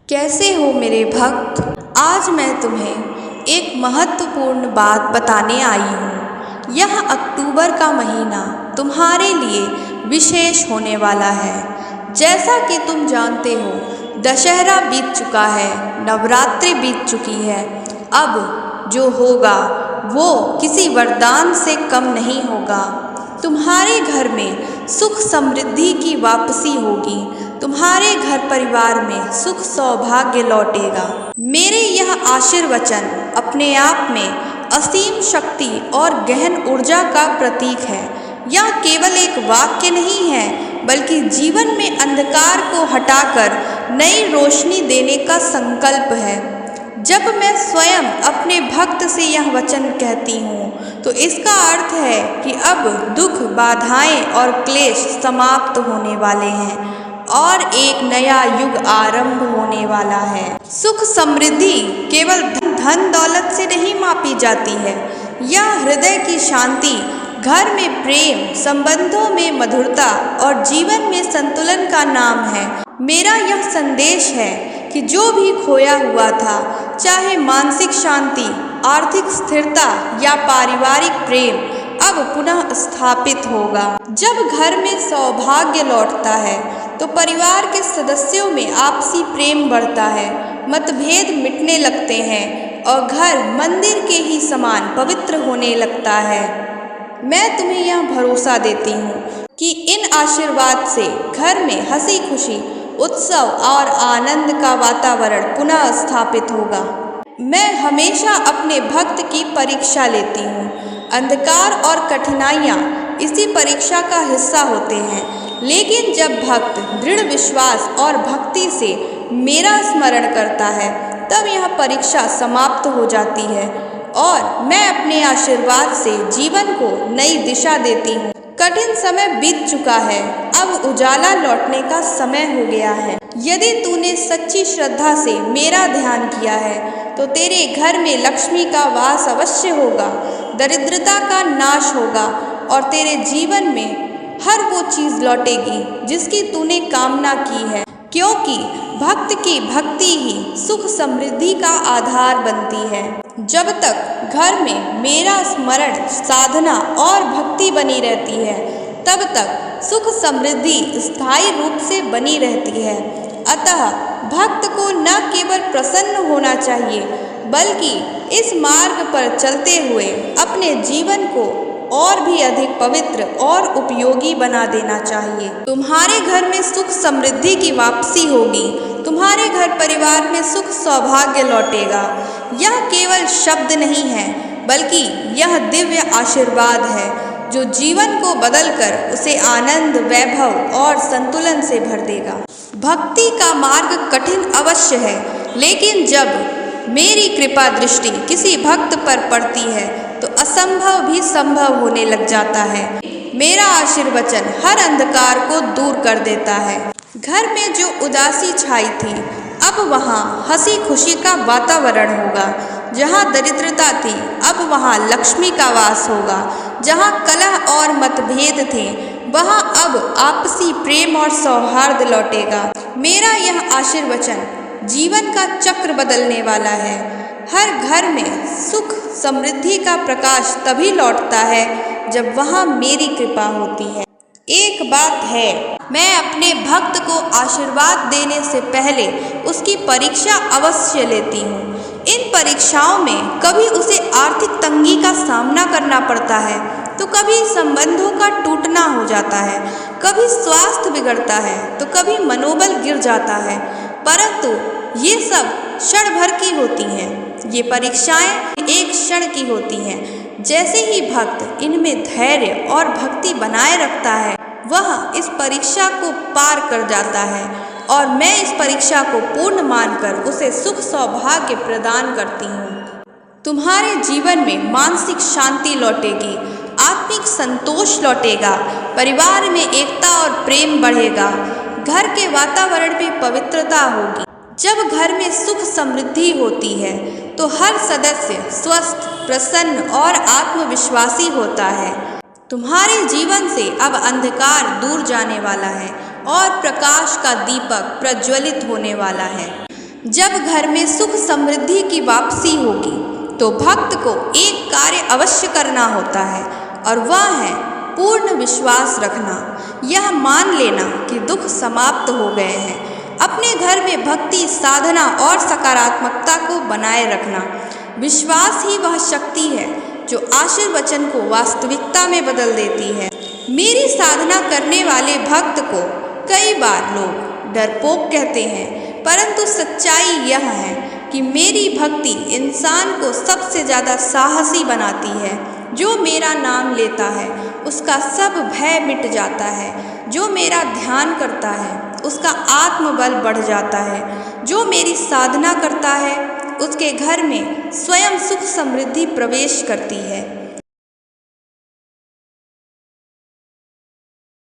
कैसे हो मेरे भक्त। आज मैं तुम्हें एक महत्वपूर्ण बात बताने आई हूँ। यह अक्टूबर का महीना तुम्हारे लिए विशेष होने वाला है। जैसा कि तुम जानते हो, दशहरा बीत चुका है, नवरात्रि बीत चुकी है। अब जो होगा वो किसी वरदान से कम नहीं होगा। तुम्हारे घर में सुख समृद्धि की वापसी होगी। तुम्हारे घर परिवार में सुख सौभाग्य लौटेगा। मेरे यह आशीर्वचन अपने आप में असीम शक्ति और गहन ऊर्जा का प्रतीक है। यह केवल एक वाक्य नहीं है, बल्कि जीवन में अंधकार को हटाकर नई रोशनी देने का संकल्प है। जब मैं स्वयं अपने भक्त से यह वचन कहती हूँ, तो इसका अर्थ है कि अब दुख, बाधाएं और क्लेश समाप्त होने वाले हैं और एक नया युग आरंभ होने वाला है। सुख समृद्धि केवल धन दौलत से नहीं मापी जाती है। यह हृदय की शांति, घर में प्रेम, संबंधों में मधुरता और जीवन में संतुलन का नाम है। मेरा यह संदेश है कि जो भी खोया हुआ था, चाहे मानसिक शांति, आर्थिक स्थिरता या पारिवारिक प्रेम, अब पुनः स्थापित होगा। जब घर में सौभाग्य लौटता है, तो परिवार के सदस्यों में आपसी प्रेम बढ़ता है, मतभेद मिटने लगते हैं और घर मंदिर के ही समान पवित्र होने लगता है। मैं तुम्हें यह भरोसा देती हूँ कि इन आशीर्वाद से घर में हंसी खुशी, उत्सव और आनंद का वातावरण पुनः स्थापित होगा। मैं हमेशा अपने भक्त की परीक्षा लेती हूँ। अंधकार और कठिनाइयाँ इसी परीक्षा का हिस्सा होते हैं, लेकिन जब भक्त दृढ़ विश्वास और भक्ति से मेरा स्मरण करता है, तब यह परीक्षा समाप्त हो जाती है और मैं अपने आशीर्वाद से जीवन को नई दिशा देती हूँ। कठिन समय बीत चुका है, अब उजाला लौटने का समय हो गया है। यदि तूने सच्ची श्रद्धा से मेरा ध्यान किया है, तो तेरे घर में लक्ष्मी का वास अवश्य होगा, दरिद्रता का नाश होगा और तेरे जीवन में हर वो चीज़ लौटेगी जिसकी तूने कामना की है। क्योंकि भक्त की भक्ति ही सुख समृद्धि का आधार बनती है। जब तक घर में मेरा स्मरण, साधना और भक्ति बनी रहती है, तब तक सुख समृद्धि स्थायी रूप से बनी रहती है। अतः भक्त को न केवल प्रसन्न होना चाहिए, बल्कि इस मार्ग पर चलते हुए अपने जीवन को और भी अधिक पवित्र और उपयोगी बना देना चाहिए। तुम्हारे घर में सुख समृद्धि की वापसी होगी। तुम्हारे घर परिवार में सुख सौभाग्य लौटेगा। यह केवल शब्द नहीं है, बल्कि यह दिव्य आशीर्वाद है जो जीवन को बदलकर उसे आनंद, वैभव और संतुलन से भर देगा। भक्ति का मार्ग कठिन अवश्य है, लेकिन जब मेरी कृपा दृष्टि किसी भक्त पर पड़ती है, तो असंभव भी संभव होने लग जाता है। मेरा आशीर्वचन हर अंधकार को दूर कर देता है। घर में जो उदासी छाई थी, अब वहाँ हंसी खुशी का वातावरण होगा। जहाँ दरिद्रता थी, अब वहाँ लक्ष्मी का वास होगा। जहाँ कलह और मतभेद थे, वहाँ अब आपसी प्रेम और सौहार्द लौटेगा। मेरा यह आशीर्वचन जीवन का चक्र बदलने वाला है। हर घर में सुख समृद्धि का प्रकाश तभी लौटता है जब वहाँ मेरी कृपा होती है। एक बात है, मैं अपने भक्त को आशीर्वाद देने से पहले उसकी परीक्षा अवश्य लेती हूँ। इन परीक्षाओं में कभी उसे आर्थिक तंगी का सामना करना पड़ता है, तो कभी संबंधों का टूटना हो जाता है, कभी स्वास्थ्य बिगड़ता है, तो कभी मनोबल गिर जाता है। परंतु ये सब क्षण भर की होती हैं। ये परीक्षाएं एक क्षण की होती हैं। जैसे ही भक्त इनमें धैर्य और भक्ति बनाए रखता है, वह इस परीक्षा को पार कर जाता है और मैं इस परीक्षा को पूर्ण मानकर उसे सुख सौभाग्य प्रदान करती हूँ। तुम्हारे जीवन में मानसिक शांति लौटेगी, आत्मिक संतोष लौटेगा, परिवार में एकता और प्रेम बढ़ेगा, घर के वातावरण में पवित्रता होगी। जब घर में सुख समृद्धि होती है, तो हर सदस्य स्वस्थ, प्रसन्न और आत्मविश्वासी होता है। तुम्हारे जीवन से अब अंधकार दूर जाने वाला है और प्रकाश का दीपक प्रज्वलित होने वाला है। जब घर में सुख समृद्धि की वापसी होगी तो भक्त को एक कार्य अवश्य करना होता है और वह है पूर्ण विश्वास रखना। यह मान लेना कि दुख समाप्त हो गए हैं। अपने घर में भक्ति, साधना और सकारात्मकता को बनाए रखना। विश्वास ही वह शक्ति है जो आशीर्वचन को वास्तविकता में बदल देती है। मेरी साधना करने वाले भक्त को कई बार लोग डरपोक कहते हैं, परंतु सच्चाई यह है कि मेरी भक्ति इंसान को सबसे ज़्यादा साहसी बनाती है। जो मेरा नाम लेता है उसका सब भय मिट जाता है। जो मेरा ध्यान करता है उसका आत्मबल बढ़ जाता है। जो मेरी साधना करता है उसके घर में स्वयं सुख समृद्धि प्रवेश करती है।